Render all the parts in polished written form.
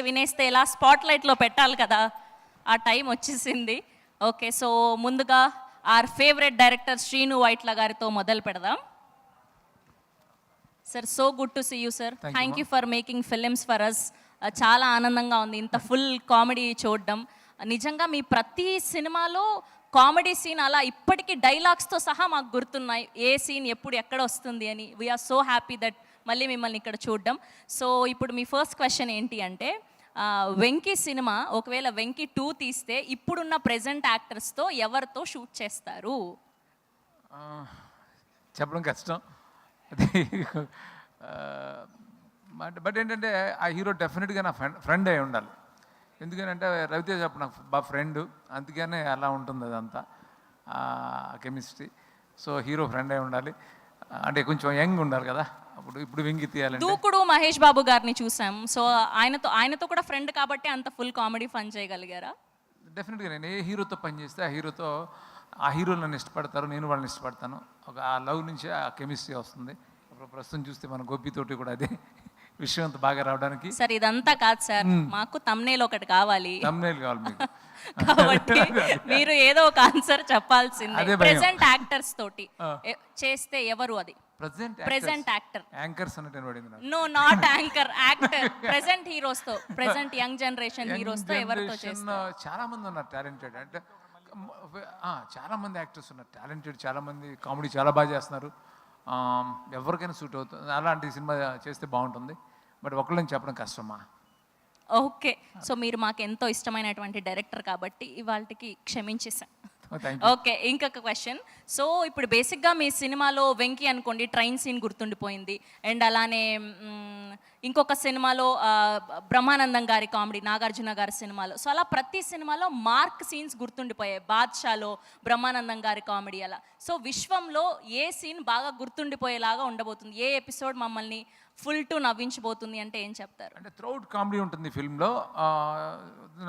వినేస్తే ఇలా స్పాట్ లైట్లో పెట్టాలి కదా, ఆ టైం వచ్చేసింది. ఓకే, సో ముందుగా our favourite director Srinu Vaitla గారితో మొదలు పెడదాం. Sir, so good to see you sir. Thank you for making films for us. చాలా ఆనందంగా ఉంది ఇంత ఫుల్ కామెడీ చూడడం. నిజంగా మీ ప్రతి సినిమాలో కామెడీ సీన్ అలా ఇప్పటికీ డైలాగ్స్తో సహా మాకు గుర్తున్నాయి, ఏ సీన్ ఎప్పుడు ఎక్కడ వస్తుంది అని. వీఆర్ సో హ్యాపీ దట్ మళ్ళీ మిమ్మల్ని ఇక్కడ చూడడం. సో ఇప్పుడు మీ ఫస్ట్ క్వశ్చన్ ఏంటి అంటే, వెంకీ సినిమా ఒకవేళ వెంకీ 2 తీస్తే ఇప్పుడున్న ప్రెజెంట్ యాక్టర్స్తో ఎవరితో షూట్ చేస్తారు? చెప్పడం కష్టం అది. బట్ ఏంటంటే ఆ హీరో డెఫినెట్గా నా ఫ్రెండ్ అయి ఉండాలి. ఎందుకనంటే రవితేజ అప్పుడు నాకు బాగా ఫ్రెండ్, అందుకనే అలా ఉంటుంది అదంతా కెమిస్ట్రీ. సో హీరో ఫ్రెండ్ అయి ఉండాలి, అంటే కొంచెం యంగ్ ఉండాలి కదా. ఇప్పుడు వెంగి తీయాలంటే దూకుడు మహేష్ బాబు గారిని చూసాం. సో ఆయనతో కూడా ఫ్రెండ్ కాబట్టి అంత ఫుల్ కామెడీ ఫన్ చేయగలిగారా? డెఫినెట్గా నేను ఏ హీరోతో పనిచేస్తే ఆ హీరోలు నన్ను ఇష్టపడతారు, నేను వాళ్ళని ఇష్టపడతాను. ఆ లవ్ నుంచి ఆ కెమిస్ట్రీ వస్తుంది. ప్రస్తుతం చూస్తే మన గోపితోటి కూడా అదే విషయం అంత బాగా రావడానికి. సార్ ఇదంతా కాదు సార్, మాకు తమ్నేల్ ఒకటి కావాలి. తమ్నేల్ కావాలి మీకు కాబట్టి మీరు ఏదో ఒక ఆన్సర్ చెప్పాల్సిందే. ప్రెజెంట్ యాక్టర్స్ తోటి చేస్తే ఎవరు? అది ప్రెజెంట్ యాక్టర్. యాంకర్స్ అన్నట్టు పడింది నాకు. No, not anchor, actor. Present heroes తో, ప్రెజెంట్ యంగ్ జనరేషన్ హీరోస్ తో ఎవరితో చేస్తారు? చాలా మంది ఉన్నారు టాలెంటెడ్, అంటే చాలా మంది యాక్టర్స్ ఉన్నారు టాలెంటెడ్, చాలా మంది కామెడీ చాలా బాగా చేస్తున్నారు. ఎవరికైనా సూట్ అవుతుంది, అలాంటి సినిమా చేస్తే బాగుంటుంది. బట్ ఒకళ్ళని చెప్పడం కష్టమా. ఓకే, సో మీరు మాకు ఎంతో ఇష్టమైనటువంటి డైరెక్టర్ కాబట్టి ఇవాళకి క్షమించేసాం. ఓకే, ఇంకొక క్వశ్చన్. సో ఇప్పుడు బేసిక్గా మీ సినిమాలో వెంకీ అనుకోండి, ట్రైన్ సీన్ గుర్తుండిపోయింది. అండ్ అలానే ఇంకొక సినిమాలో బ్రహ్మానందం గారి కామెడీ, నాగార్జున గారి సినిమాలో. సో అలా ప్రతి సినిమాలో మార్క్ సీన్స్ గుర్తుండిపోయాయి. బాద్షాలో బ్రహ్మానందం గారి కామెడీ అలా. సో విశ్వంలో ఏ సీన్ బాగా గుర్తుండిపోయేలాగా ఉండబోతుంది? ఏ ఎపిసోడ్ మమ్మల్ని ఫుల్ టు నవ్వించబోతుంది అంటే ఏం చెప్తారు? అంటే త్రూఅవుట్ కామెడీ ఉంటుంది ఫిల్మ్లో.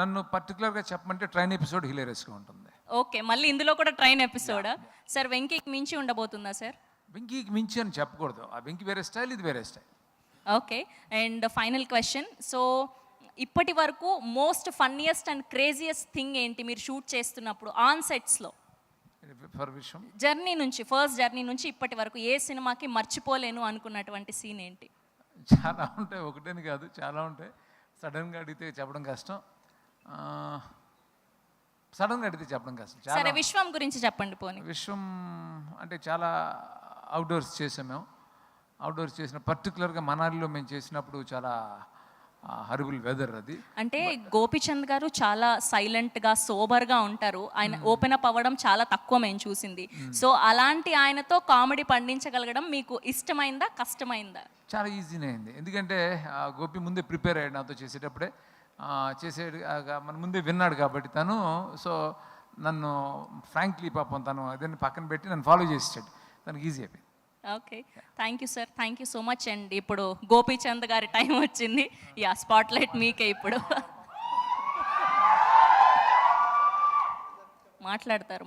నన్ను పర్టికులర్గా చెప్పమంటే ట్రైన్ ఎపిసోడ్ హిలేరియస్గా ఉంటుంది. ఓకే, మళ్ళీ ఇందులో కూడా ట్రైన్ ఎపిసోడా? సార్ వెంకీకి మించి ఉండబోతుందా సార్? వెంకీకి మించి అని చెప్పకూడదు, ఆ వెంకీ వేరే స్టైల్, ఇది వేరే style. Okay, and final question. So ఇప్పటి వరకు most funniest and craziest thing ఏంటి మీరు షూట్ చేస్తున్నప్పుడు ఆన్ సెట్స్లో? జర్నీ నుంచి, ఫస్ట్ జర్నీ నుంచి ఇప్పటి వరకు ఏ సినిమాకి మర్చిపోలేను అనుకున్నటువంటి సీన్ ఏంటి? చాలా ఉంటాయి, ఒకటేని కాదు, చాలా ఉంటాయి. సడన్గా అడిగితే చెప్పడం కష్టం. సరే, విశ్వం గురించి చెప్పండి పోనీ. విశ్వం అంటే చాలా అవుట్డోర్స్ చేసాం మేము. అవుట్డోర్స్ చేసిన పర్టికులర్గా మనాలిలో మేము చేసినప్పుడు చాలా హరిబుల్ వెదర్ అది. అంటే గోపిచంద్ గారు చాలా సైలెంట్గా సోబర్గా ఉంటారు. ఆయన ఓపెన్ అప్ అవ్వడం చాలా తక్కువ మేము చూసింది. సో అలాంటి ఆయనతో కామెడీ పండించగలగడం మీకు ఇష్టమైందా, కష్టమైందా? చాలా ఈజీనే అయింది, ఎందుకంటే గోపి ముందే ప్రిపేర్ అయ్యాడు నాతో చేసేటప్పుడే. మన ముందే విన్నాడు కాబట్టి తను. సో నన్ను ఫ్రాంక్లీ పాపం తను అదే పక్కన పెట్టి నన్ను ఫాలో చేసాడు, తనకి ఈజీ అయిపోయింది. Okay, thank you sir, thank you so much. And ఇప్పుడు గోపీచంద్ గారి టైం వచ్చింది. యా, స్పాట్ లైట్ మీకే ఇప్పుడు. మాట్లాడతారు.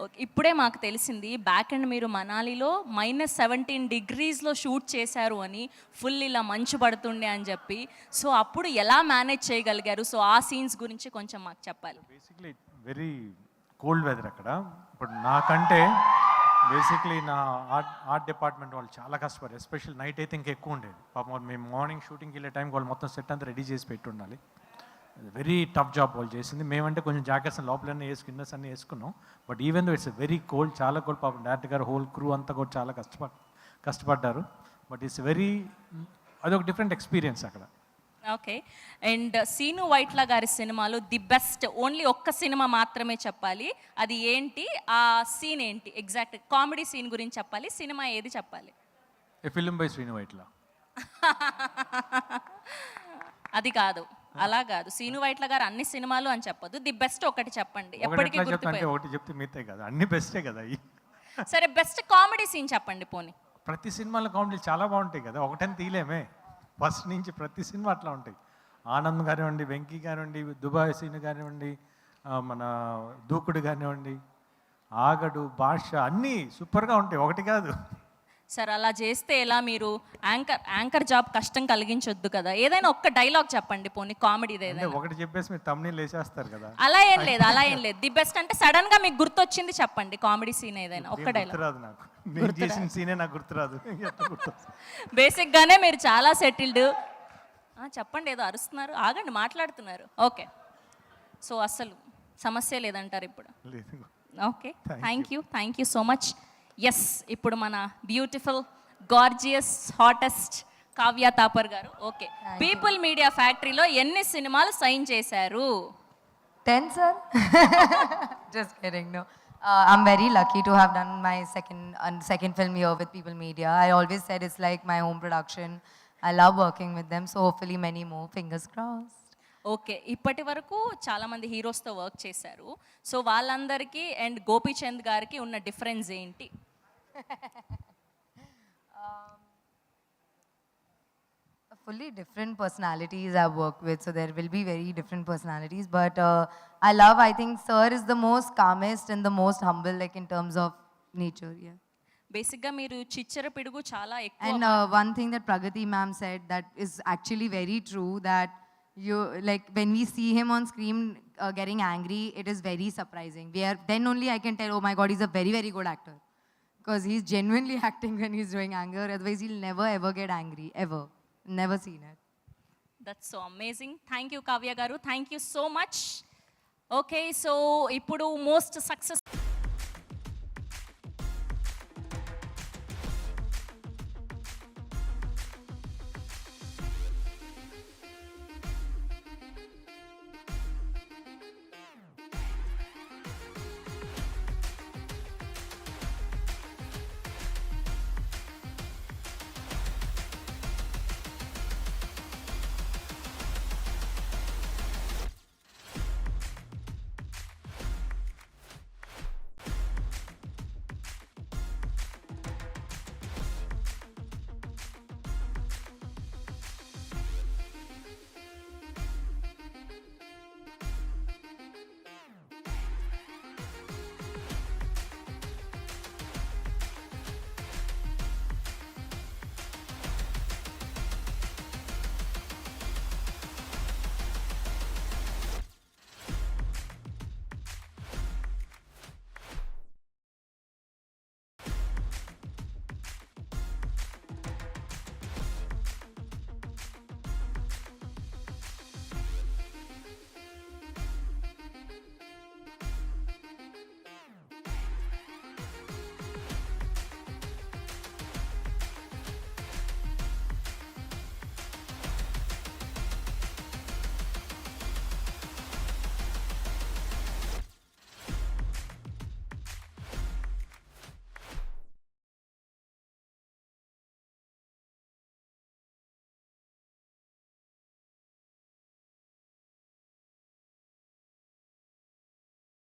ఓకే, ఇప్పుడే మాకు తెలిసింది బ్యాక్ అండ్ మీరు మనాలిలో -17 degreesలో షూట్ చేశారు అని, ఫుల్ ఇలా మంచు పడుతుండే అని చెప్పి. సో అప్పుడు ఎలా మేనేజ్ చేయగలిగారు? సో ఆ సీన్స్ గురించి కొంచెం మాకు చెప్పాలి. బేసిక్లీ వెరీ కోల్డ్ వెదర్ అక్కడ. ఇప్పుడు నాకంటే బేసిక్లీ నా ఆర్ట్ డిపార్ట్మెంట్ వాళ్ళు చాలా కష్టపడారు. ఎస్పెషల్ నైట్ అయితే ఇంకా ఎక్కువ ఉండేది పాపం. మేము మార్నింగ్ షూటింగ్కి వెళ్ళే టైంకి వాళ్ళు మొత్తం సెట్ అంతా రెడీ చేసి పెట్టి ఉండాలి. వెరీ టఫ్ జాబ్ వాళ్ళు చేసింది. మేమంటే కొంచెం జాకెట్స్ లోపలన్నీ ఇన్నర్స్ అన్నీ వేసుకున్నాం. But even though it's very cold, చాలా కోల్డ్. పాపం డైరెక్టర్ గారు, హోల్ క్రూ అంతా కూడా చాలా కష్టపడ్డారు. బట్ ఇట్స్ అదొక డిఫరెంట్ ఎక్స్పీరియన్స్ అక్కడ. ఓకే, అండ్ శ్రీను వైట్ల గారి సినిమాలో ది బెస్ట్, ఓన్లీ ఒక్క సినిమా మాత్రమే చెప్పాలి, అది ఏంటి? ఆ సీన్ ఏంటి? ఎగ్జాక్ట్ కామెడీ సీన్ గురించి చెప్పాలి, సినిమా ఏది చెప్పాలి? A film by Srinu Vaitla. అది కాదు, అలా కాదు. శ్రీను వైట్ల గారు అన్ని సినిమాలు అని చెప్పదు, ది బెస్ట్ ఒకటి చెప్పండి. ఎప్పటికీ ఒకటి చెప్తే మిగతాయి కదా, అన్ని బెస్టే కదా. సరే, బెస్ట్ కామెడీ సీన్ చెప్పండి పోనీ. ప్రతి సినిమాలో కామెడీలు చాలా బాగుంటాయి కదా, ఒకటని తీయలేమే. ఫస్ట్ నుంచి ప్రతి సినిమా అట్లా ఉంటాయి. ఆనంద్ కానివ్వండి, వెంకీ కానివ్వండి, దుబాయ్ సీన్ కానివ్వండి, మన దూకుడు కానివ్వండి, ఆగడు, భాష, అన్నీ సూపర్గా ఉంటాయి, ఒకటి కాదు. సార్ అలా చేస్తే ఎలా? మీరు యాంకర్ జాబ్ కష్టం కలిగించొద్దు కదా. ఏదైనా ఒక్క డైలాగ్ చెప్పండి, పోనీ కామెడీది అంటే ఏదైనా. ఒకటి చెప్పేసి మీరు తమ్ముని లేచేస్తారు కదా. అలా ఏం లేదు, అలా ఏం లేదు. ది బెస్ట్ అంటే సడన్ గా మీకు గుర్తొచ్చింది చెప్పండి, కామెడీ సీన్ ఏదైనా ఒక్క డైలాగ్. గుర్తురాదు నాకు, నేను చేసిన సీనే నాకు గుర్తురాదు. ఎట్లా గుర్తొస్తుంది? బేసిక్ గానే మీరు చాలా సెటిల్డ్. చెప్పండి, ఏదో అరుస్తున్నారు, ఆగండి, మాట్లాడుతున్నారు. ఓకే, సో అస్సలు సమస్య లేదంటారు ఇప్పుడు. లేదు. Okay, thank you so much. Yes, ఇప్పుడు మన beautiful gorgeous hottest Kavya Thapar గారు. ఓకే, పీపుల్ మీడియా ఫ్యాక్టరీలో ఎన్ని సినిమాలు సైన్ చేశారు? 10, sir? Just kidding, no. I'm very lucky to have done my second film here with People Media. I always said it's like my home production. I love working with them, so hopefully many more, fingers crossed. Okay, ఇప్పటి వరకు చాలా మంది హీరోస్తో work చేశారు. So వాళ్ళందరికీ and Gopichand గారికి ఉన్న difference ఏంటి? Fully different personalities I've worked with, so there will be very different personalities. But I think Sir is the most calmest and the most humble, like in terms of nature, yeah. బేసిక్గా మీరు చిచ్చర పిడుగు చాలా ఎక్కువ. And one thing that Pragati ma'am said that is actually very true, that you, like when we see him on screen getting angry, it is very surprising. Then only I can tell, oh my God, he's a very, very good actor. Because he's genuinely acting when he's doing anger. Otherwise, he'll never ever get angry, ever. Never seen it. That's so amazing. Thank you Kavya గారు, thank you so much. Okay, so ఇప్పుడు most success